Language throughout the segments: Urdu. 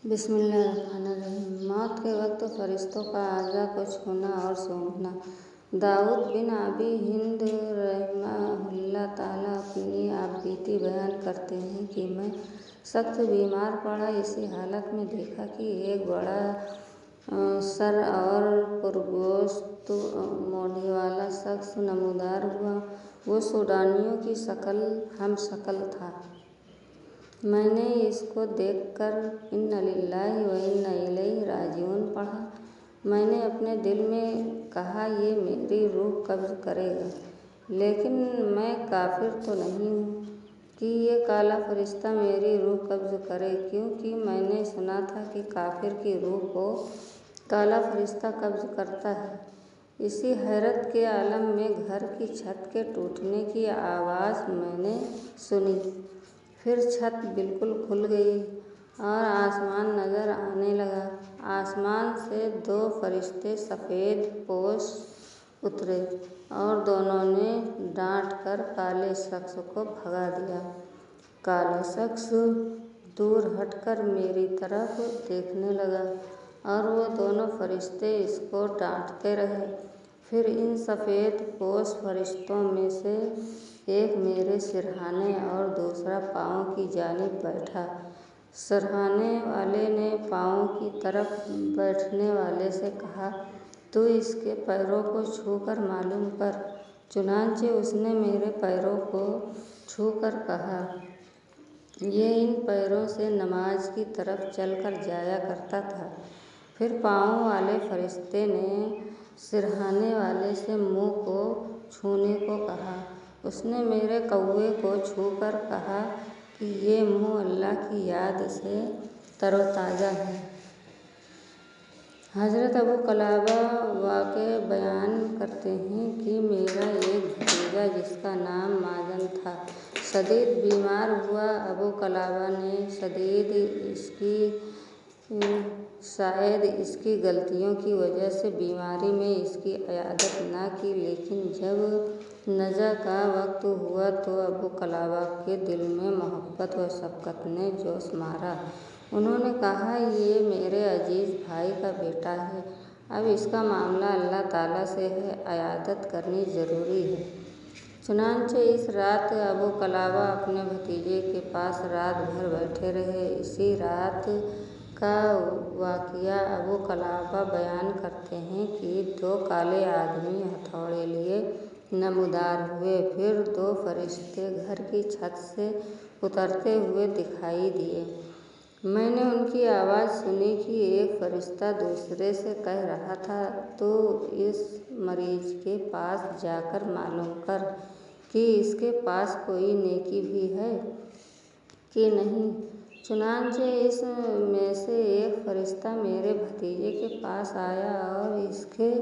بسم اللہ الرحمن الرحیم۔ موت کے وقت فرشتوں کا اعضا کو چھونا اور سونگھنا۔ داؤد بن ابی ہند رحمہ اللہ تعالیٰ اپنی آپ بیتی بیان کرتے ہیں کہ میں سخت بیمار پڑا، اسی حالت میں دیکھا کہ ایک بڑا سر اور پرگوشت مونڈھی والا شخص نمودار ہوا۔ وہ سوڈانیوں کی ہم شکل تھا۔ میں نے اس کو دیکھ کر اِنَّ لِلَّهِ وَإِنَّ إِلَيْهِ راجعون پڑھا۔ میں نے اپنے دل میں کہا یہ میری روح قبض کرے گا، لیکن میں کافر تو نہیں ہوں کہ یہ کالا فرشتہ میری روح قبض کرے، کیونکہ میں نے سنا تھا کہ کافر کی روح کو کالا فرشتہ قبض کرتا ہے۔ اسی حیرت کے عالم میں گھر کی چھت کے ٹوٹنے کی آواز میں نے سنی، پھر چھت بالکل کھل گئی اور آسمان نظر آنے لگا۔ آسمان سے دو فرشتے سفید پوش اترے اور دونوں نے ڈانٹ کر کالے شخص کو بھگا دیا۔ کالا شخص دور ہٹ کر میری طرف دیکھنے لگا اور وہ دونوں فرشتے اس کو ڈانٹتے رہے۔ پھر ان سفید پوش فرشتوں میں سے ایک میرے سرہانے اور دوسرا پاؤں کی جانب بیٹھا۔ سرہانے والے نے پاؤں کی طرف بیٹھنے والے سے کہا، تو اس کے پیروں کو چھو کر معلوم کر۔ چنانچہ اس نے میرے پیروں کو چھو کر کہا، یہ ان پیروں سے نماز کی طرف چل کر جایا کرتا تھا۔ پھر پاؤں والے فرشتے نے سرہانے والے سے منہ کو چھونے کو کہا۔ اس نے میرے کوے کو چھو کر کہا کہ یہ منہ اللہ کی یاد سے تر و تازہ ہے۔ حضرت ابو قلابہ واقعہ بیان کرتے ہیں کہ میرا ایک بھتیجا جس کا نام مازن تھا، شدید بیمار ہوا۔ ابو قلابہ نے شاید اس کی غلطیوں کی وجہ سے بیماری میں اس کی عیادت نہ کی، لیکن جب نزع کا وقت ہوا تو ابو قلابہ کے دل میں محبت و شفقت نے جوش مارا۔ انہوں نے کہا، یہ میرے عزیز بھائی کا بیٹا ہے، اب اس کا معاملہ اللہ تعالیٰ سے ہے، عیادت کرنی ضروری ہے۔ چنانچہ اس رات ابو قلابہ اپنے بھتیجے کے پاس رات بھر بیٹھے رہے۔ اسی رات کا واقعہ ابو قلابہ بیان کرتے ہیں کہ دو کالے آدمی ہتھوڑے لیے نمودار ہوئے، پھر دو فرشتے گھر کی چھت سے اترتے ہوئے دکھائی دیے۔ میں نے ان کی آواز سنی کہ ایک فرشتہ دوسرے سے کہہ رہا تھا، تو اس مریض کے پاس جا کر معلوم کر کہ اس کے پاس کوئی نیکی بھی ہے کہ نہیں۔ چنانچہ اس میں سے ایک فرشتہ میرے بھتیجے کے پاس آیا اور اس کے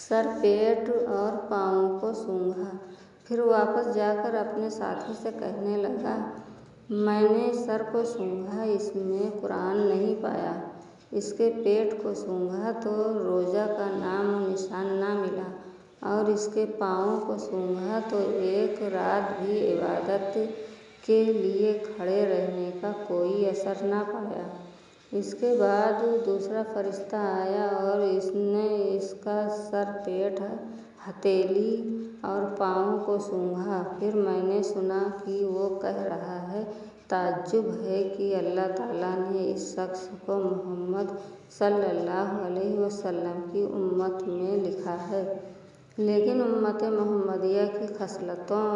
سر، پیٹ اور پاؤں کو سونگھا، پھر واپس جا کر اپنے ساتھی سے کہنے لگا، میں نے سر کو سونگھا، اس میں قرآن نہیں پایا۔ اس کے پیٹ کو سونگھا تو روزہ کا نام و نشان نہ ملا، اور اس کے پاؤں کو سونگھا تو ایک رات بھی عبادت کے لیے کھڑے رہنے کا کوئی اثر نہ پایا۔ اس کے بعد دوسرا فرشتہ آیا اور اس نے اس کا سر، پیٹ، ہتھیلی اور پاؤں کو سونگھا، پھر میں نے سنا کہ وہ کہہ رہا ہے، تعجب ہے کہ اللہ تعالیٰ نے اس شخص کو محمد صلی اللہ علیہ وسلم کی امت میں لکھا ہے، لیکن امت محمدیہ کی خصلتوں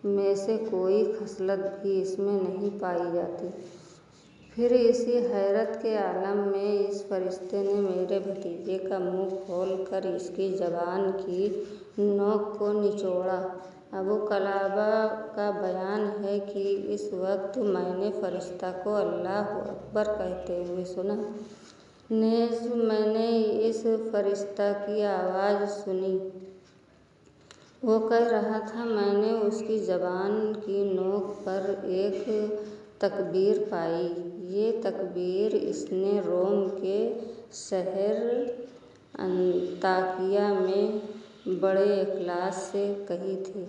میں سے کوئی خصلت بھی اس میں نہیں پائی جاتی۔ پھر اسی حیرت کے عالم میں اس فرشتے نے میرے بھتیجے کا منہ کھول کر اس کی زبان کی نوک کو نچوڑا۔ ابو قلابہ کا بیان ہے کہ اس وقت میں نے فرشتہ کو اللہ اکبر کہتے ہوئے سنا۔ نیز میں نے اس فرشتہ کی آواز سنی، وہ کہہ رہا تھا، میں نے اس کی زبان کی نوک پر ایک تکبیر پائی۔ یہ تکبیر اس نے روم کے شہر انطاکیہ میں بڑے اخلاص سے کہی تھی۔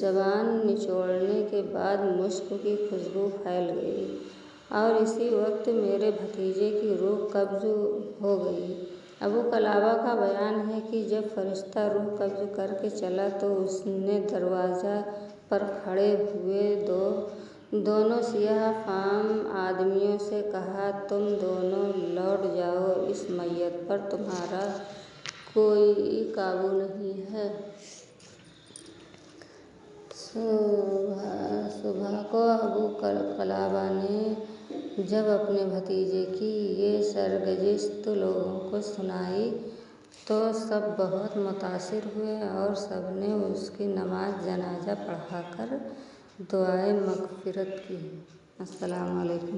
زبان نچوڑنے کے بعد مشک کی خوشبو پھیل گئی اور اسی وقت میرے بھتیجے کی روح قبض ہو گئی۔ ابو قلابہ کا بیان ہے کہ جب فرشتہ روح قبض کر کے چلا تو اس نے دروازہ پر کھڑے ہوئے دونوں سیاہ فام آدمیوں سے کہا، تم دونوں لوٹ جاؤ، اس میت پر تمہارا کوئی قابو نہیں ہے۔ صبح کو ابو قلابہ نے جب اپنے بھتیجے کی یہ سرگزشت لوگوں کو سنائی تو سب بہت متاثر ہوئے اور سب نے اس کی نماز جنازہ پڑھا کر دعائے مغفرت کی۔ السلام علیکم۔